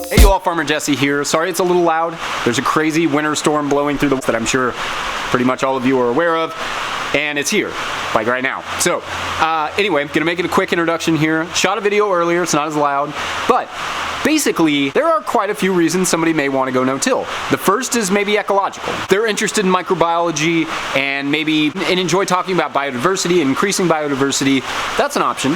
Hey you all, Farmer Jesse here. Sorry it's a little loud. There's a crazy winter storm blowing through the that I'm sure pretty much all of you are aware of, and it's here, like right now. So anyway, I'm gonna make it a quick introduction here. Shot a video earlier, it's not as loud, but basically, there are quite a few reasons somebody may want to go no-till. The first is maybe ecological. They're interested in microbiology and enjoy talking about biodiversity and increasing biodiversity. That's an option.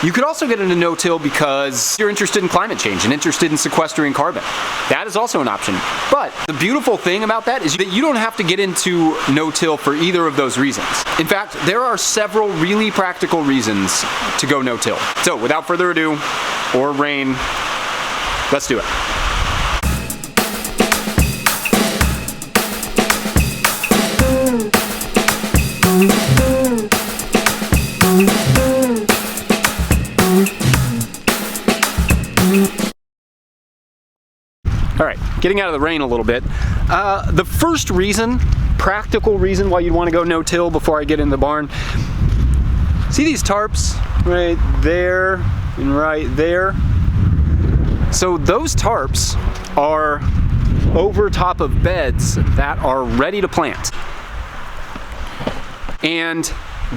You could also get into no-till because you're interested in climate change and interested in sequestering carbon. That is also an option. But the beautiful thing about that is that you don't have to get into no-till for either of those reasons. In fact, there are several really practical reasons to go no-till. So without further ado, or rain, let's do it. All right, getting out of the rain a little bit. The first reason, practical reason why you'd want to go no-till before I get in the barn. See these tarps right there and right there? So those tarps are over top of beds that are ready to plant. And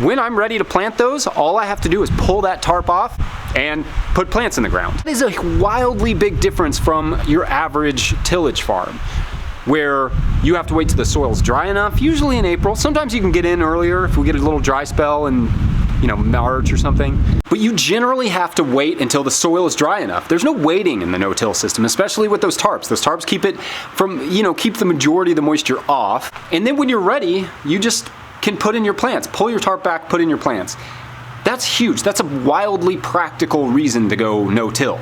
when I'm ready to plant those, all I have to do is pull that tarp off and put plants in the ground. That is a wildly big difference from your average tillage farm, where you have to wait till the soil's dry enough, usually in April. Sometimes you can get in earlier if we get a little dry spell in, March or something. But you generally have to wait until the soil is dry enough. There's no waiting in the no-till system, especially with those tarps. Those tarps keep it from, keep the majority of the moisture off. And then when you're ready, you just can put in your plants. Pull your tarp back, put in your plants. That's huge. That's a wildly practical reason to go no-till.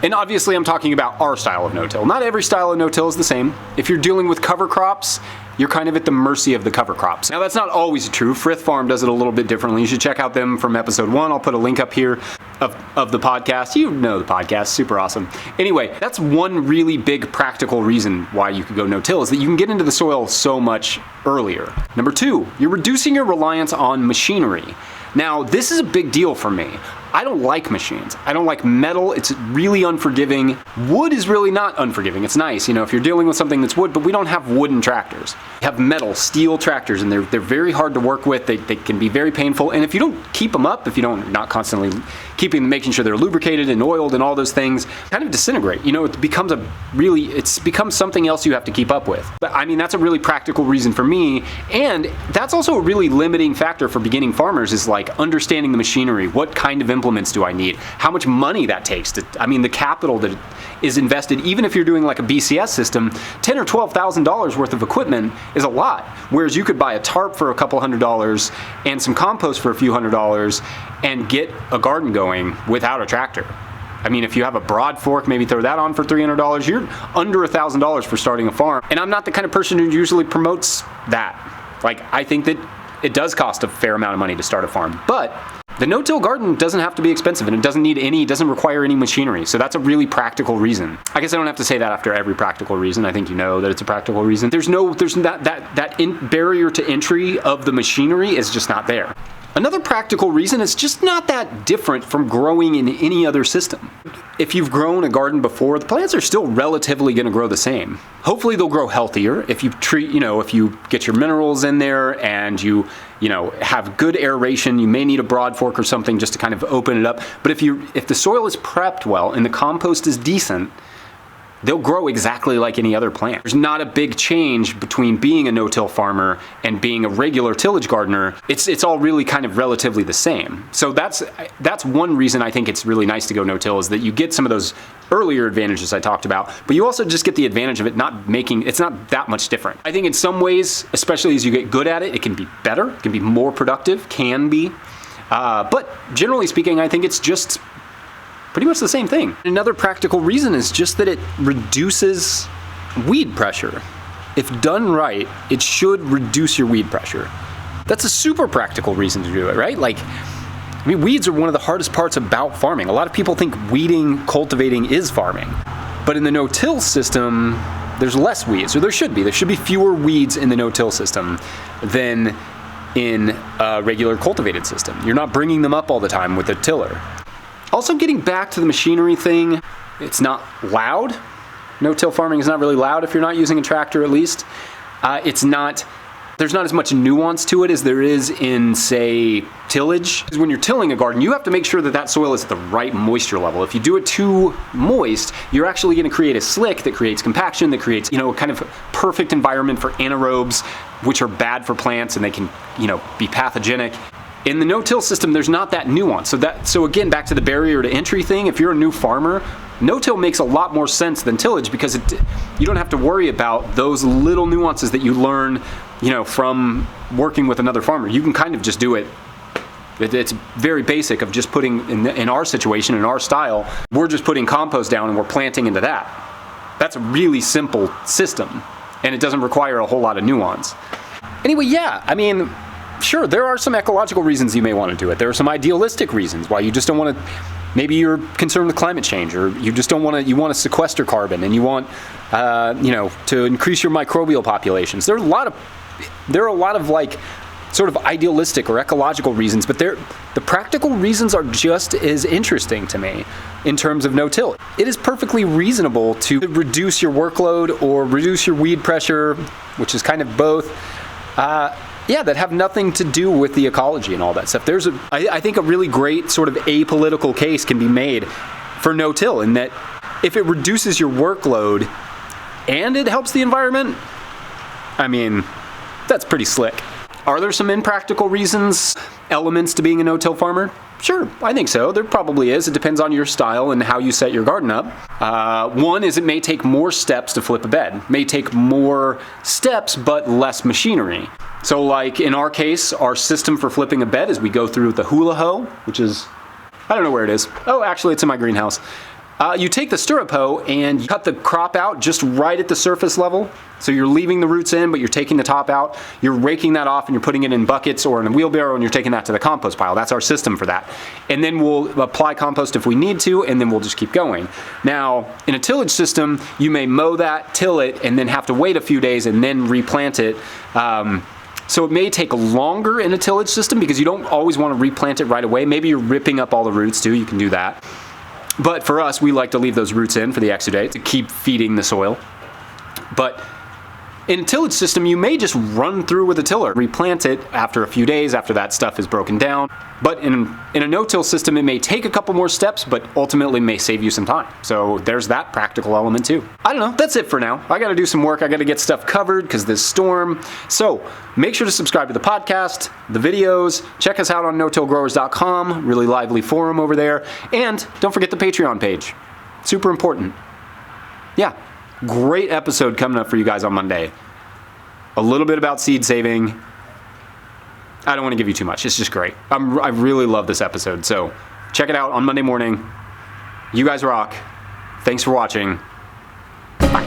And obviously I'm talking about our style of no-till. Not every style of no-till is the same. If you're dealing with cover crops, you're kind of at the mercy of the cover crops. Now that's not always true. Frith Farm does it a little bit differently. You should check out them from episode 1. I'll put a link up here of the podcast. You know the podcast, super awesome. Anyway, that's one really big practical reason why you could go no-till, is that you can get into the soil so much earlier. Number 2, you're reducing your reliance on machinery. Now, this is a big deal for me. I don't like machines. I don't like metal. It's really unforgiving. Wood is really not unforgiving. It's nice, if you're dealing with something that's wood, but we don't have wooden tractors. We have metal, steel tractors, and they're very hard to work with. They can be very painful, and if you don't keep them up, if you don't not constantly making sure they're lubricated and oiled and all those things, kind of disintegrate. It becomes something else you have to keep up with. But that's a really practical reason for me, and that's also a really limiting factor for beginning farmers, is like understanding the machinery. What kind of implements do I need? How much money that takes the capital that is invested, even if you're doing like a BCS system, $10,000 or $12,000 worth of equipment is a lot. Whereas you could buy a tarp for a couple $100s and some compost for a few $100s and get a garden going without a tractor. If you have a broad fork, maybe throw that on for $300, you're under $1,000 for starting a farm. And I'm not the kind of person who usually promotes that. I think that it does cost a fair amount of money to start a farm, but the no-till garden doesn't have to be expensive, and it doesn't require any machinery. So that's a really practical reason. I guess I don't have to say that after every practical reason. I think you know that it's a practical reason. There's that barrier to entry of the machinery is just not there. Another practical reason is just not that different from growing in any other system. If you've grown a garden before, the plants are still relatively going to grow the same. Hopefully they'll grow healthier if you if you get your minerals in there and you have good aeration. You may need a broad fork or something just to kind of open it up. But if the soil is prepped well and the compost is decent, they'll grow exactly like any other plant. There's not a big change between being a no-till farmer and being a regular tillage gardener. It's all really kind of relatively the same. So that's one reason I think it's really nice to go no-till, is that you get some of those earlier advantages I talked about, but you also just get the advantage of it's not that much different. I think in some ways, especially as you get good at it, it can be better, it can be more productive, but generally speaking, I think it's just pretty much the same thing. Another practical reason is just that it reduces weed pressure. If done right, it should reduce your weed pressure. That's a super practical reason to do it, right? Weeds are one of the hardest parts about farming. A lot of people think weeding, cultivating is farming. But in the no-till system, there's less weeds, or there should be. There should be fewer weeds in the no-till system than in a regular cultivated system. You're not bringing them up all the time with a tiller. Also, getting back to the machinery thing, it's not loud. No-till farming is not really loud if you're not using a tractor, at least. There's not as much nuance to it as there is in, say, tillage. Because when you're tilling a garden, you have to make sure that that soil is at the right moisture level. If you do it too moist, you're actually going to create a slick that creates compaction, that creates, a kind of perfect environment for anaerobes, which are bad for plants and they can, be pathogenic. In the no-till system, there's not that nuance. So again, back to the barrier to entry thing, if you're a new farmer, no-till makes a lot more sense than tillage because you don't have to worry about those little nuances that you learn, from working with another farmer. You can kind of just do it. It's very basic of just putting, in our situation, in our style, we're just putting compost down and we're planting into that. That's a really simple system, and it doesn't require a whole lot of nuance. Anyway, sure, there are some ecological reasons you may want to do it. There are some idealistic reasons why you just don't want to. Maybe you're concerned with climate change, or you just don't want to. You want to sequester carbon, and you want, to increase your microbial populations. There are a lot of like, sort of idealistic or ecological reasons, but the practical reasons are just as interesting to me in terms of no-till. It is perfectly reasonable to reduce your workload or reduce your weed pressure, which is kind of both. That have nothing to do with the ecology and all that stuff. I think a really great sort of apolitical case can be made for no-till, in that if it reduces your workload and it helps the environment, that's pretty slick. Are there some impractical elements to being a no-till farmer? Sure, I think so. There probably is. It depends on your style and how you set your garden up. One is it may take more steps to flip a bed. It may take more steps, but less machinery. So like in our case, our system for flipping a bed is we go through the hula hoe, which is, I don't know where it is. Oh, actually it's in my greenhouse. You take the stirrup hoe and you cut the crop out just right at the surface level. So you're leaving the roots in, but you're taking the top out. You're raking that off and you're putting it in buckets or in a wheelbarrow and you're taking that to the compost pile. That's our system for that. And then we'll apply compost if we need to, and then we'll just keep going. Now, in a tillage system, you may mow that, till it, and then have to wait a few days and then replant it. So it may take longer in a tillage system because you don't always want to replant it right away. Maybe you're ripping up all the roots too. You can do that. But for us, we like to leave those roots in for the exudate to keep feeding the soil. But in a tillage system, you may just run through with a tiller, replant it after a few days after that stuff is broken down. But in a no-till system, it may take a couple more steps, but ultimately may save you some time. So there's that practical element too. I don't know, that's it for now. I gotta do some work, I gotta get stuff covered because this storm. So make sure to subscribe to the podcast, the videos, check us out on no-tillgrowers.com, really lively forum over there. And don't forget the Patreon page, super important. Yeah. Great episode coming up for you guys on Monday. A little bit about seed saving. I don't want to give you too much. It's just great. I really love this episode. So check it out on Monday morning. You guys rock. Thanks for watching. Bye.